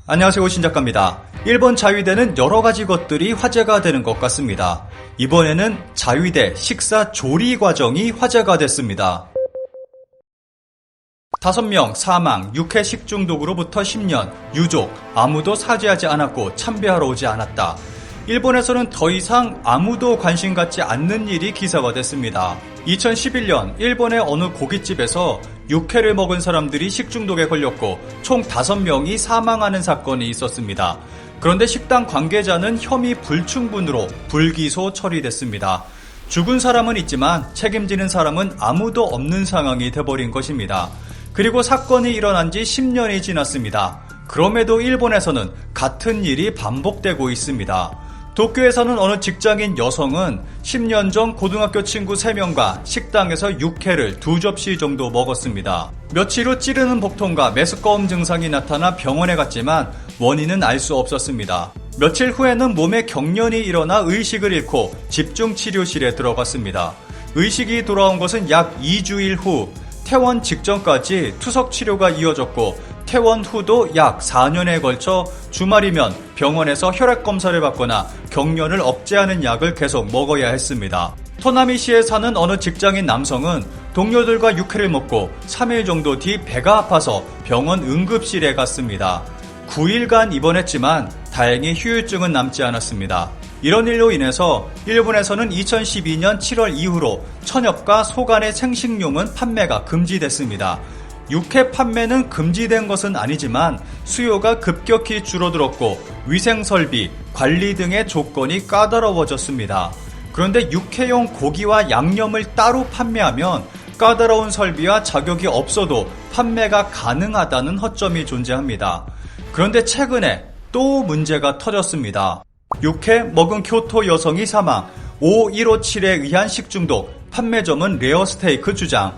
안녕하세요, 신작가입니다. 일본 자위대는 여러가지 것들이 화제가 되는 것 같습니다. 이번에는 자위대 식사 조리 과정이 화제가 됐습니다. 5명 사망, 육해 식중독으로부터 10년, 유족, 아무도 사죄하지 않았고 참배하러 오지 않았다. 일본에서는 더 이상 아무도 관심 갖지 않는 일이 기사가 됐습니다. 2011년 일본의 어느 고깃집에서 육회를 먹은 사람들이 식중독에 걸렸고 총 5명이 사망하는 사건이 있었습니다. 그런데 식당 관계자는 혐의 불충분으로 불기소 처리됐습니다. 죽은 사람은 있지만 책임지는 사람은 아무도 없는 상황이 돼버린 것입니다. 그리고 사건이 일어난 지 10년이 지났습니다. 그럼에도 일본에서는 같은 일이 반복되고 있습니다. 도쿄에서는 어느 직장인 여성은 10년 전 고등학교 친구 3명과 식당에서 육회를 2접시 정도 먹었습니다. 며칠 후 찌르는 복통과 메스꺼움 증상이 나타나 병원에 갔지만 원인은 알 수 없었습니다. 며칠 후에는 몸에 경련이 일어나 의식을 잃고 집중치료실에 들어갔습니다. 의식이 돌아온 것은 약 2주일 후, 퇴원 직전까지 투석 치료가 이어졌고 퇴원 후도 약 4년에 걸쳐 주말이면 병원에서 혈액검사를 받거나 경련을 억제하는 약을 계속 먹어야 했습니다. 토나미시에 사는 어느 직장인 남성은 동료들과 육회를 먹고 3일 정도 뒤 배가 아파서 병원 응급실에 갔습니다. 9일간 입원했지만 다행히 휴유증은 남지 않았습니다. 이런 일로 인해서 일본에서는 2012년 7월 이후로 천엽과 소간의 생식용은 판매가 금지됐습니다. 육회 판매는 금지된 것은 아니지만 수요가 급격히 줄어들었고 위생설비, 관리 등의 조건이 까다로워졌습니다. 그런데 육회용 고기와 양념을 따로 판매하면 까다로운 설비와 자격이 없어도 판매가 가능하다는 허점이 존재합니다. 그런데 최근에 또 문제가 터졌습니다. 육회 먹은 교토 여성이 사망, 5157에 의한 식중독, 판매점은 레어스테이크 주장.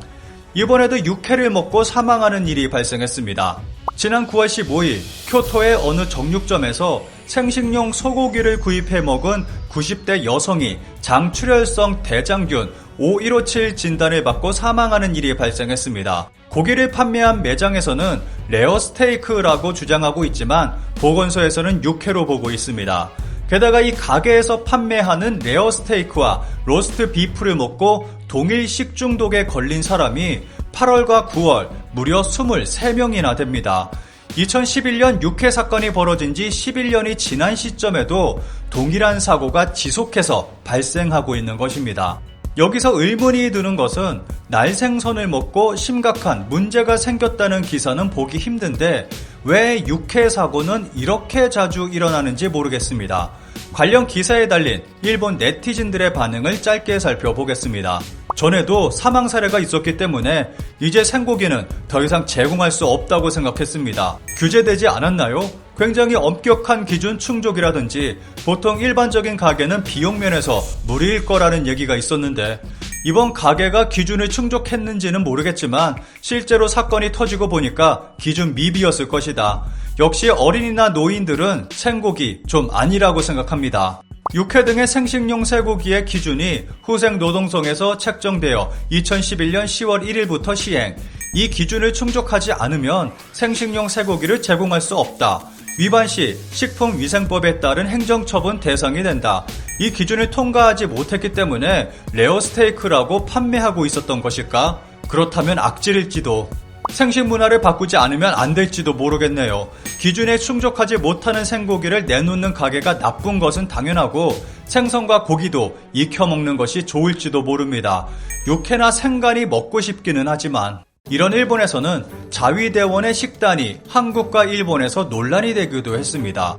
이번에도 육회를 먹고 사망하는 일이 발생했습니다. 지난 9월 15일 교토의 어느 정육점에서 생식용 소고기를 구입해 먹은 90대 여성이 장출혈성 대장균 5157 진단을 받고 사망하는 일이 발생했습니다. 고기를 판매한 매장에서는 레어스테이크라고 주장하고 있지만 보건소에서는 육회로 보고 있습니다. 게다가 이 가게에서 판매하는 레어스테이크와 로스트 비프를 먹고 동일 식중독에 걸린 사람이 8월과 9월 무려 23명이나 됩니다. 2011년 육회 사건이 벌어진 지 11년이 지난 시점에도 동일한 사고가 지속해서 발생하고 있는 것입니다. 여기서 의문이 드는 것은 날생선을 먹고 심각한 문제가 생겼다는 기사는 보기 힘든데 왜 육회 사고는 이렇게 자주 일어나는지 모르겠습니다. 관련 기사에 달린 일본 네티즌들의 반응을 짧게 살펴보겠습니다. 전에도 사망 사례가 있었기 때문에 이제 생고기는 더 이상 제공할 수 없다고 생각했습니다. 규제되지 않았나요? 굉장히 엄격한 기준 충족이라든지 보통 일반적인 가게는 비용 면에서 무리일 거라는 얘기가 있었는데 이번 가게가 기준을 충족했는지는 모르겠지만 실제로 사건이 터지고 보니까 기준 미비였을 것이다. 역시 어린이나 노인들은 생고기 좀 아니라고 생각합니다. 육회 등의 생식용 쇠고기의 기준이 후생노동성에서 책정되어 2011년 10월 1일부터 시행. 이 기준을 충족하지 않으면 생식용 쇠고기를 제공할 수 없다. 위반 시 식품위생법에 따른 행정처분 대상이 된다. 이 기준을 통과하지 못했기 때문에 레어스테이크라고 판매하고 있었던 것일까? 그렇다면 악질일지도. 생식 문화를 바꾸지 않으면 안 될지도 모르겠네요. 기준에 충족하지 못하는 생고기를 내놓는 가게가 나쁜 것은 당연하고 생선과 고기도 익혀 먹는 것이 좋을지도 모릅니다. 육회나 생간이 먹고 싶기는 하지만 이런 일본에서는 자위대원의 식단이 한국과 일본에서 논란이 되기도 했습니다.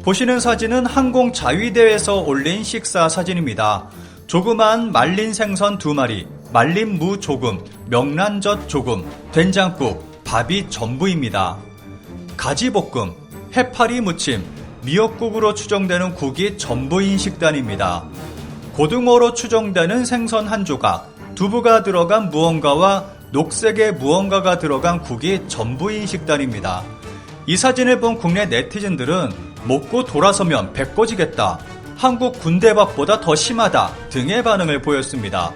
보시는 사진은 항공 자위대에서 올린 식사 사진입니다. 조그만 말린 생선 2마리, 말린 무 조금, 명란젓 조금, 된장국, 밥이 전부입니다. 가지볶음, 해파리 무침, 미역국으로 추정되는 국이 전부인 식단입니다. 고등어로 추정되는 생선 한 조각, 두부가 들어간 무언가와 녹색의 무언가가 들어간 국이 전부인 식단입니다. 이 사진을 본 국내 네티즌들은 먹고 돌아서면 배 꺼지겠다, 한국 군대밥보다 더 심하다 등의 반응을 보였습니다.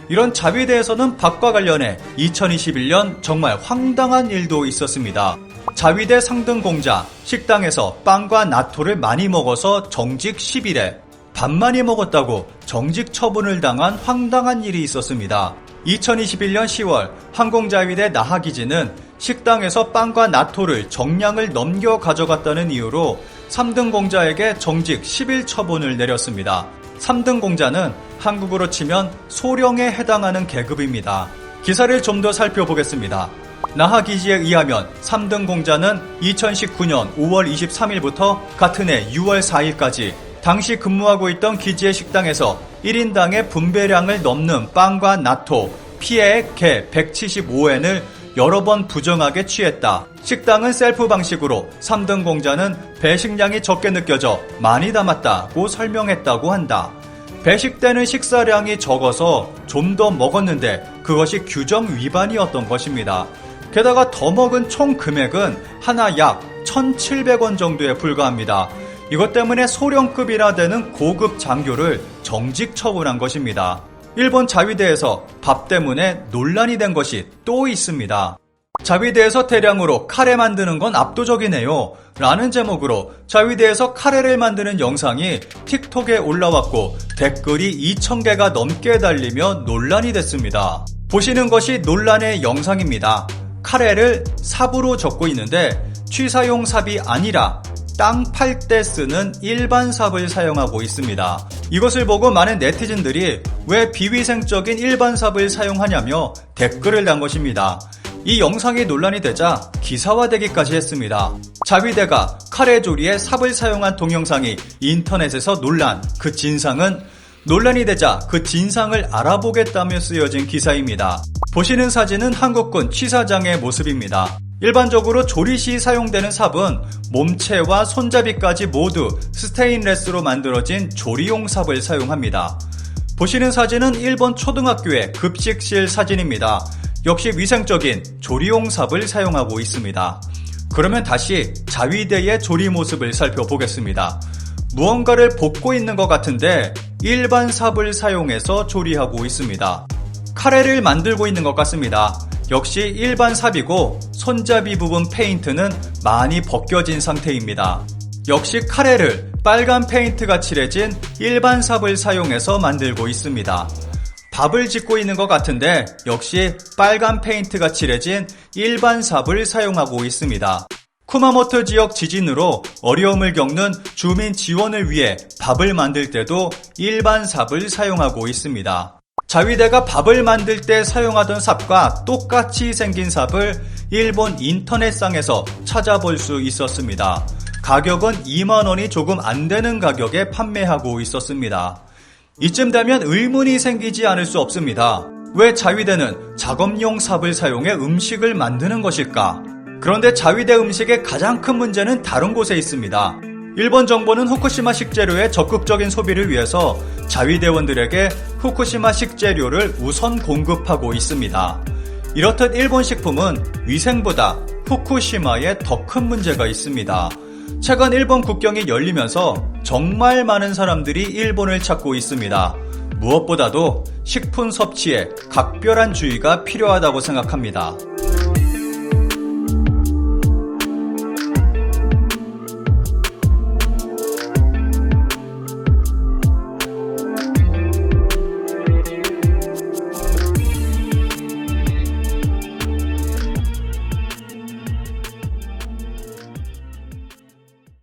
이런 자위대에서는 밥과 관련해 2021년 정말 황당한 일도 있었습니다. 자위대 상등공자, 식당에서 빵과 나토를 많이 먹어서 정직 10일에 밥 많이 먹었다고 정직 처분을 당한 황당한 일이 있었습니다. 2021년 10월 항공자위대 나하기지는 식당에서 빵과 나토를 정량을 넘겨 가져갔다는 이유로 3등 공자에게 정직 10일 처분을 내렸습니다. 3등 공자는 한국으로 치면 소령에 해당하는 계급입니다. 기사를 좀 더 살펴보겠습니다. 나하기지에 의하면 3등 공자는 2019년 5월 23일부터 같은 해 6월 4일까지 당시 근무하고 있던 기지의 식당에서 1인당의 분배량을 넘는 빵과 나토, 피해액 개 175엔을 여러 번 부정하게 취했다. 식당은 셀프 방식으로 3등 공자는 배식량이 적게 느껴져 많이 담았다고 설명했다고 한다. 배식되는 식사량이 적어서 좀 더 먹었는데 그것이 규정 위반이었던 것입니다. 게다가 더 먹은 총 금액은 하나 약 1,700원 정도에 불과합니다. 이것 때문에 소령급이나 되는 고급 장교를 정직 처분한 것입니다. 일본 자위대에서 밥 때문에 논란이 된 것이 또 있습니다. 자위대에서 대량으로 카레 만드는 건 압도적이네요 라는 제목으로 자위대에서 카레를 만드는 영상이 틱톡에 올라왔고 댓글이 2,000개가 넘게 달리며 논란이 됐습니다. 보시는 것이 논란의 영상입니다. 카레를 삽으로 적고 있는데 취사용 삽이 아니라 땅 팔 때 쓰는 일반 삽을 사용하고 있습니다. 이것을 보고 많은 네티즌들이 왜 비위생적인 일반 삽을 사용하냐며 댓글을 단 것입니다. 이 영상이 논란이 되자 기사화되기까지 했습니다. 자위대가 카레 조리에 삽을 사용한 동영상이 인터넷에서 논란, 그 진상은 논란이 되자 그 진상을 알아보겠다며 쓰여진 기사입니다. 보시는 사진은 한국군 취사장의 모습입니다. 일반적으로 조리 시 사용되는 삽은 몸체와 손잡이까지 모두 스테인레스로 만들어진 조리용 삽을 사용합니다. 보시는 사진은 일본 초등학교의 급식실 사진입니다. 역시 위생적인 조리용 삽을 사용하고 있습니다. 그러면 다시 자위대의 조리 모습을 살펴보겠습니다. 무언가를 볶고 있는 것 같은데 일반 삽을 사용해서 조리하고 있습니다. 카레를 만들고 있는 것 같습니다. 역시 일반 삽이고 손잡이 부분 페인트는 많이 벗겨진 상태입니다. 역시 카레를 빨간 페인트가 칠해진 일반 삽을 사용해서 만들고 있습니다. 밥을 짓고 있는 것 같은데 역시 빨간 페인트가 칠해진 일반 삽을 사용하고 있습니다. 쿠마모토 지역 지진으로 어려움을 겪는 주민 지원을 위해 밥을 만들 때도 일반 삽을 사용하고 있습니다. 자위대가 밥을 만들 때 사용하던 삽과 똑같이 생긴 삽을 일본 인터넷상에서 찾아볼 수 있었습니다. 가격은 2만원이 조금 안 되는 가격에 판매하고 있었습니다. 이쯤 되면 의문이 생기지 않을 수 없습니다. 왜 자위대는 작업용 삽을 사용해 음식을 만드는 것일까? 그런데 자위대 음식의 가장 큰 문제는 다른 곳에 있습니다. 일본 정부는 후쿠시마 식재료의 적극적인 소비를 위해서 자위대원들에게 후쿠시마 식재료를 우선 공급하고 있습니다. 이렇듯 일본 식품은 위생보다 후쿠시마에 더 큰 문제가 있습니다. 최근 일본 국경이 열리면서 정말 많은 사람들이 일본을 찾고 있습니다. 무엇보다도 식품 섭취에 각별한 주의가 필요하다고 생각합니다.